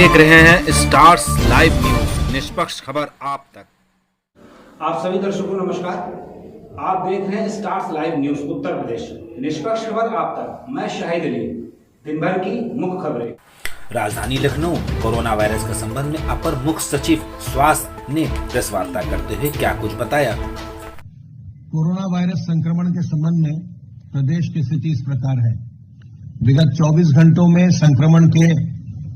देख रहे हैं स्टार्स लाइव न्यूज, निष्पक्ष खबर आप तक। आप सभी दर्शकों को नमस्कार। आप देख रहे हैं stars live news Uttar Pradesh, निष्पक्ष खबर आप तक। मैं शाहिद अली। दिन भर की मुख्य खबरें। राजधानी लखनऊ कोरोना वायरस के संबंध में अपर मुख्य सचिव स्वास्थ्य ने प्रेस वार्ता करते हुए क्या कुछ बताया। कोरोना वायरस संक्रमण के संबंध में प्रदेश की स्थिति इस प्रकार है। विगत 24 घंटों में संक्रमण के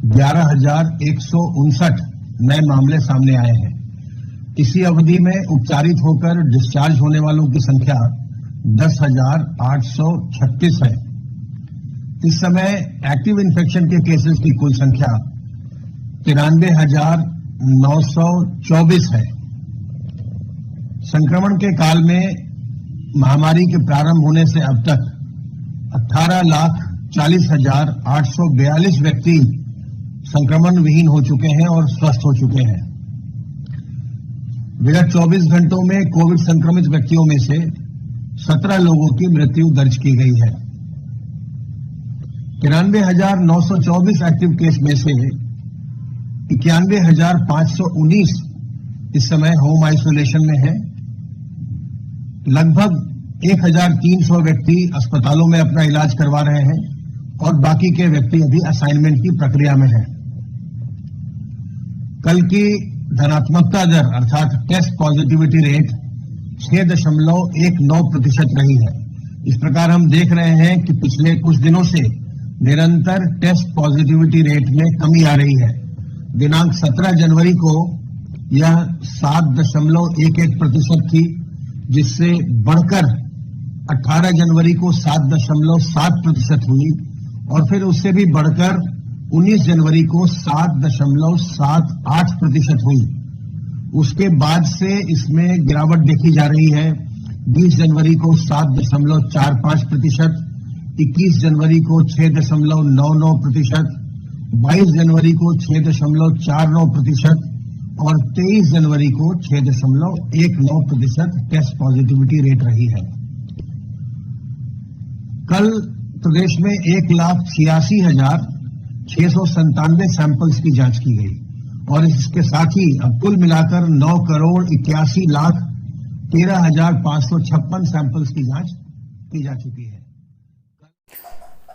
11,159 नए मामले सामने आए हैं। इसी अवधि में उपचारित होकर डिस्चार्ज होने वालों की संख्या 10,836 है। इस समय एक्टिव इन्फेक्शन के केसेस की कुल संख्या 93,924 है। संक्रमण के काल में महामारी के प्रारंभ होने से अब तक 18,40,842 व्यक्ति संक्रमण विहीन हो चुके हैं और स्वस्थ हो चुके हैं। विगत 24 घंटों में कोविड संक्रमित व्यक्तियों में से 17 लोगों की मृत्यु दर्ज की गई है। 93,924 एक्टिव केस में से 91,519 इस समय होम आइसोलेशन में है। लगभग 1,300 व्यक्ति अस्पतालों में अपना इलाज करवा रहे हैं और बाकी के व्यक्ति अभी असाइनमेंट की प्रक्रिया में हैं। कल की धनात्मकता दर अर्थात टेस्ट पॉजिटिविटी रेट 6.19% रही है। इस प्रकार हम देख रहे हैं कि पिछले कुछ दिनों से निरंतर टेस्ट पॉजिटिविटी रेट में कमी आ रही है। दिनांक 17 जनवरी को यह 7.11% थी, जिससे बढ़कर 18 जनवरी को 7.7% हुई और फिर उससे भी बढ़कर 19 जनवरी को 7.78% हुई। उसके बाद से इसमें गिरावट देखी जा रही है। 20 जनवरी को 7.45%, 21 जनवरी को 6.99%, 22 जनवरी को 6.49% और 23 जनवरी को 6.19% टेस्ट पॉजिटिविटी रेट रही है। कल प्रदेश में 1,86,697 सैंपल्स की जांच की गई और इसके साथ ही अब कुल मिलाकर 9,81,13,556 सैंपल्स की जांच की जा चुकी है।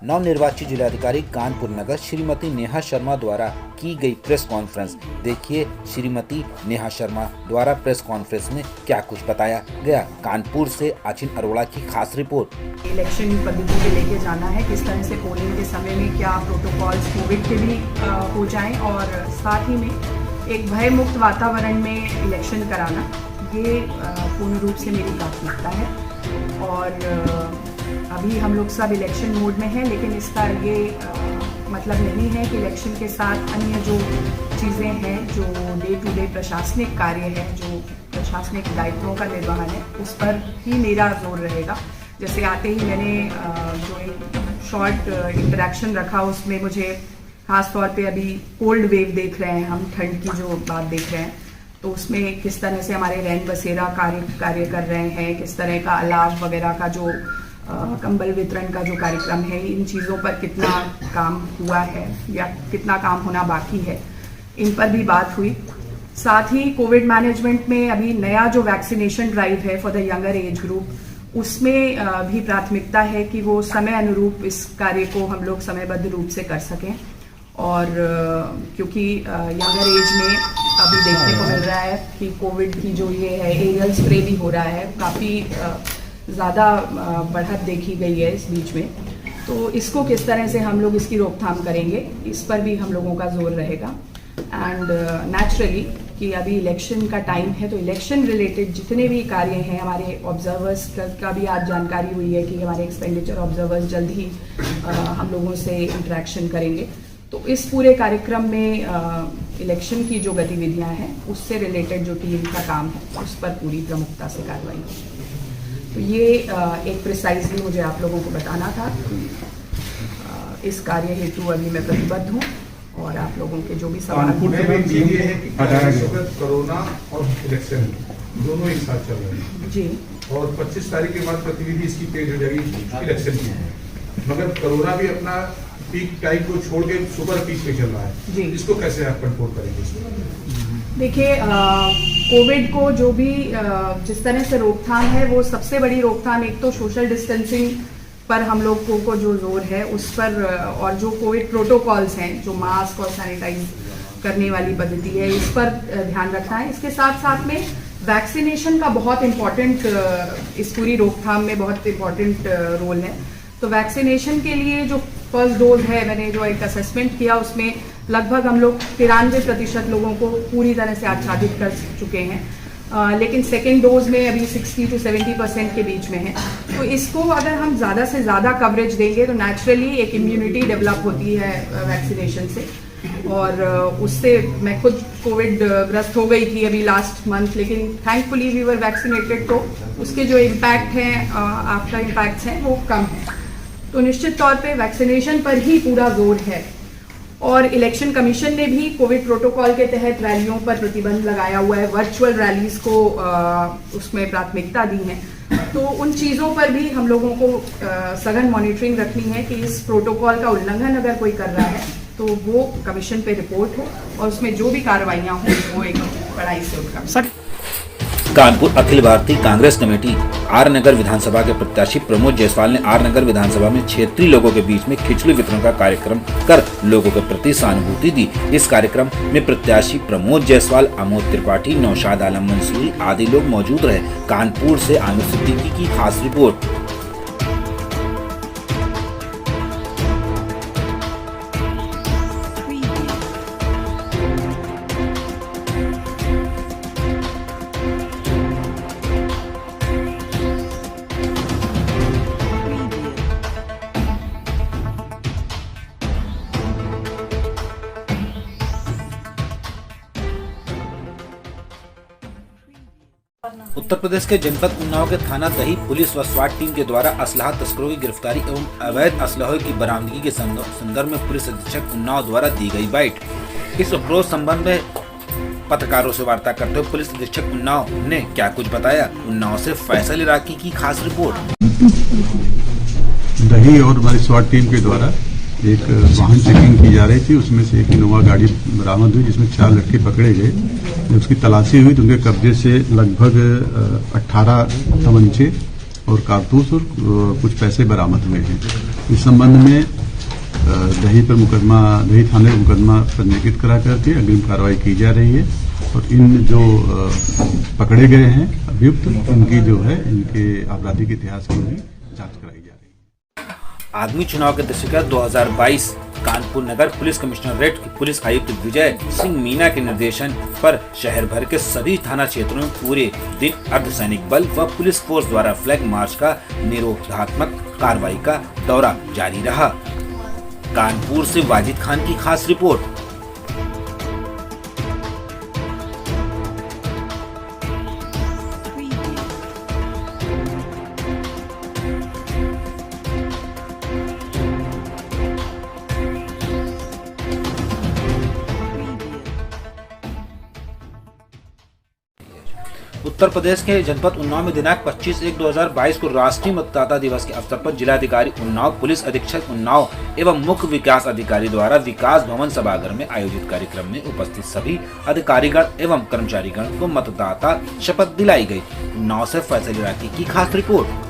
नवनिर्वाचित जिलाधिकारी कानपुर नगर श्रीमती नेहा शर्मा द्वारा की गई प्रेस कॉन्फ्रेंस। देखिए श्रीमती नेहा शर्मा द्वारा प्रेस कॉन्फ्रेंस में क्या कुछ बताया गया। कानपुर से आचिन अरोड़ा की खास रिपोर्ट। इलेक्शन पद्धति को लेके जाना है, किस तरह से पोलिंग के समय में क्या प्रोटोकॉल्स कोविड के भी हो जाएं और साथ ही में एक भय मुक्त वातावरण में इलेक्शन कराना, ये पूर्ण रूप से मेरी प्राथमिकता है। और अभी हम लोग सब इलेक्शन मोड में हैं, लेकिन इसका ये मतलब नहीं है कि इलेक्शन के साथ अन्य जो चीज़ें हैं, जो डे टू डे प्रशासनिक कार्य है, जो प्रशासनिक दायित्वों का निर्वहन है, उस पर ही मेरा जोर रहेगा। जैसे आते ही मैंने जो एक शॉर्ट इंटरेक्शन रखा, उसमें मुझे खास तौर पे अभी कोल्ड वेव देख रहे हैं हम, ठंड की जो बात देख रहे हैं, तो उसमें किस तरह से हमारे रैन बसेरा कार्य कर रहे हैं, किस तरह का अलाव वगैरह का जो कंबल वितरण का जो कार्यक्रम है, इन चीज़ों पर कितना काम हुआ है या कितना काम होना बाकी है, इन पर भी बात हुई। साथ ही कोविड मैनेजमेंट में अभी नया जो वैक्सीनेशन ड्राइव है for the younger age group, उसमें भी प्राथमिकता है कि वो समय अनुरूप इस कार्य को हम लोग समयबद्ध रूप से कर सकें। और क्योंकि यंगर एज में अभी देखने को मिल रहा है कि कोविड की जो ये है एरियल स्प्रे भी हो रहा है, काफ़ी ज़्यादा बढ़त देखी गई है इस बीच में। तो इसको किस तरह से हम लोग इसकी रोकथाम करेंगे, इस पर भी हम लोगों का जोर रहेगा। एंड नेचुरली कि अभी इलेक्शन का टाइम है, तो इलेक्शन रिलेटेड जितने भी कार्य हैं, हमारे ऑब्जर्वर्स का भी आज जानकारी हुई है कि हमारे एक्सपेंडिचर ऑब्जर्वर्स जल्द ही हम लोगों से इंटरेक्शन करेंगे। तो इस पूरे कार्यक्रम में इलेक्शन की जो गतिविधियां हैं, उससे रिलेटेड जो टीम का काम है, उस पर पूरी प्रमुखता से कार्रवाई होगी। तो ये एक प्रिसाइजली मुझे आप लोगों को बताना था कि इस कार्य हेतु अभी मैं प्रतिबद्ध हूँ और आप लोगों के जो भी सवाल हैं। कोरोना और इलेक्शन दोनों एक साथ चल रहे हैं जी, और 25 तारीख के बाद गतिविधि इसकी तेज हो जाएगी इलेक्शन की। मगर कोरोना भी अपना पीक टाइप को छोड़ के सुपर पीक पे चल रहा है जी। इसको कैसे आप कंट्रोल करेंगे? देखिए, कोविड को जो भी जिस तरह से रोकथाम है, वो सबसे बड़ी रोकथाम एक तो सोशल डिस्टेंसिंग पर हम लोगों को जो जोर है उस पर, और जो कोविड प्रोटोकॉल्स हैं, जो मास्क और सैनिटाइज करने वाली पद्धति है, इस पर ध्यान रखना है। इसके साथ साथ में वैक्सीनेशन का बहुत इम्पोर्टेंट, इस पूरी रोकथाम में बहुत इम्पोर्टेंट रोल है। तो वैक्सीनेशन के लिए जो फर्स्ट डोज है, मैंने जो एक असेसमेंट किया उसमें लगभग हम लोग 93% लोगों को पूरी तरह से आच्छादित कर चुके हैं, लेकिन सेकेंड डोज में अभी 60 to 70% के बीच में है। तो इसको अगर हम ज़्यादा से ज़्यादा कवरेज देंगे तो नेचुरली एक इम्यूनिटी डेवलप होती है वैक्सीनेशन से, और उससे मैं खुद कोविड ग्रस्त हो गई थी अभी लास्ट मंथ, लेकिन थैंकफुली वी वर वैक्सीनेटेड, तो उसके जो इम्पैक्ट हैं, आफ्टर इम्पैक्ट्स हैं, वो कम है। तो निश्चित तौर पे वैक्सीनेशन पर ही पूरा जोर है। और इलेक्शन कमीशन ने भी कोविड प्रोटोकॉल के तहत रैलियों पर प्रतिबंध लगाया हुआ है, वर्चुअल रैलीज को उसमें प्राथमिकता दी है। तो उन चीज़ों पर भी हम लोगों को सघन मॉनिटरिंग रखनी है कि इस प्रोटोकॉल का उल्लंघन अगर कोई कर रहा है तो वो कमीशन पे रिपोर्ट हो, और उसमें जो भी कार्रवाइयाँ हों वो एक कड़ाई से उनका। कानपुर अखिल भारतीय कांग्रेस कमेटी आर नगर विधानसभा के प्रत्याशी प्रमोद जायसवाल ने आर नगर विधानसभा में क्षेत्रीय लोगों के बीच में खिचड़ी वितरण का कार्यक्रम कर लोगों के प्रति सहानुभूति दी। इस कार्यक्रम में प्रत्याशी प्रमोद जायसवाल, अमोद त्रिपाठी, नौशाद आलम मंसूरी आदि लोग मौजूद रहे। कानपुर से आमिर सिद्दीकी की खास रिपोर्ट। उत्तर प्रदेश के जनपद उन्नाव के थाना दही पुलिस व स्वाट टीम के द्वारा असलाह तस्करों की गिरफ्तारी एवं अवैध असलहों की बरामदगी के संदर्भ में पुलिस अधीक्षक उन्नाव द्वारा दी गई बाइट। इस उपरोक्त संबंध में पत्रकारों से वार्ता करते हुए पुलिस अधीक्षक उन्नाव ने क्या कुछ बताया। उन्नाव से फैसल इराकी की खास रिपोर्ट। दही और हमारी स्वाट टीम के द्वारा एक वाहन चेकिंग की जा रही थी, उसमें से एक इनोवा गाड़ी बरामद हुई जिसमें 4 लड़के पकड़े गए। जब उसकी तलाशी हुई तो उनके कब्जे से लगभग 18 तमंचे और कारतूस और कुछ पैसे बरामद हुए हैं। इस संबंध में दही थाने पर मुकदमा पंजीकृत करा करके अग्रिम कार्रवाई की जा रही है, और इन जो पकड़े गए हैं अभियुक्त, इनकी जो है इनके आपराधिक इतिहास की भी जांच कराई जा रही है। आगामी चुनाव के दृष्टिगत 2022 कानपुर नगर पुलिस कमिश्नरेट के पुलिस आयुक्त विजय सिंह मीना के निर्देशन पर शहर भर के सभी थाना क्षेत्रों में पूरे दिन अर्धसैनिक बल व पुलिस फोर्स द्वारा फ्लैग मार्च का निरोधात्मक कार्रवाई का दौरा जारी रहा। कानपुर से वाजिद खान की खास रिपोर्ट। उत्तर प्रदेश के जनपद उन्नाव में दिनांक 25/1/2022 को राष्ट्रीय मतदाता दिवस के अवसर पर जिलाधिकारी उन्नाव, पुलिस अधीक्षक उन्नाव एवं मुख्य विकास अधिकारी द्वारा विकास भवन सभागार में आयोजित कार्यक्रम में उपस्थित सभी अधिकारीगण एवं कर्मचारीगण को मतदाता शपथ दिलाई गई। उन्नाव से फैसल इराकी की खास रिपोर्ट।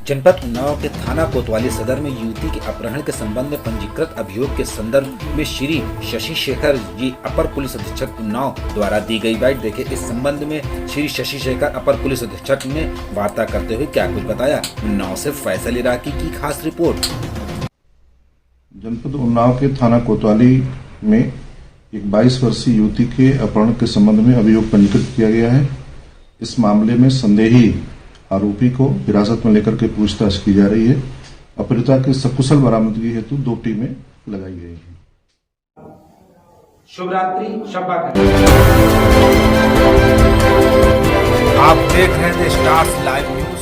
जनपद उन्नाव के थाना कोतवाली सदर में युवती के अपहरण के संबंध में पंजीकृत अभियोग के संदर्भ में श्री शशि शेखर जी अपर पुलिस अधीक्षक उन्नाव द्वारा दी गई बाइट। देखे इस संबंध में श्री शशि शेखर अपर पुलिस अधीक्षक ने वार्ता करते हुए क्या कुछ बताया। उन्नाव से फैसल इराकी की खास रिपोर्ट। जनपद उन्नाव के थाना कोतवाली में एक 22 वर्षीय युवती के अपहरण के संबंध में अभियोग पंजीकृत किया गया है। इस मामले में संदेही आरोपी को हिरासत में लेकर के पूछताछ की जा रही है। अपहृता की सकुशल बरामदगी हेतु 2 टीमें लगाई गई हैं। शुभ रात्रि, शब्बा आप देख रहे थे स्टार्स लाइव न्यूज।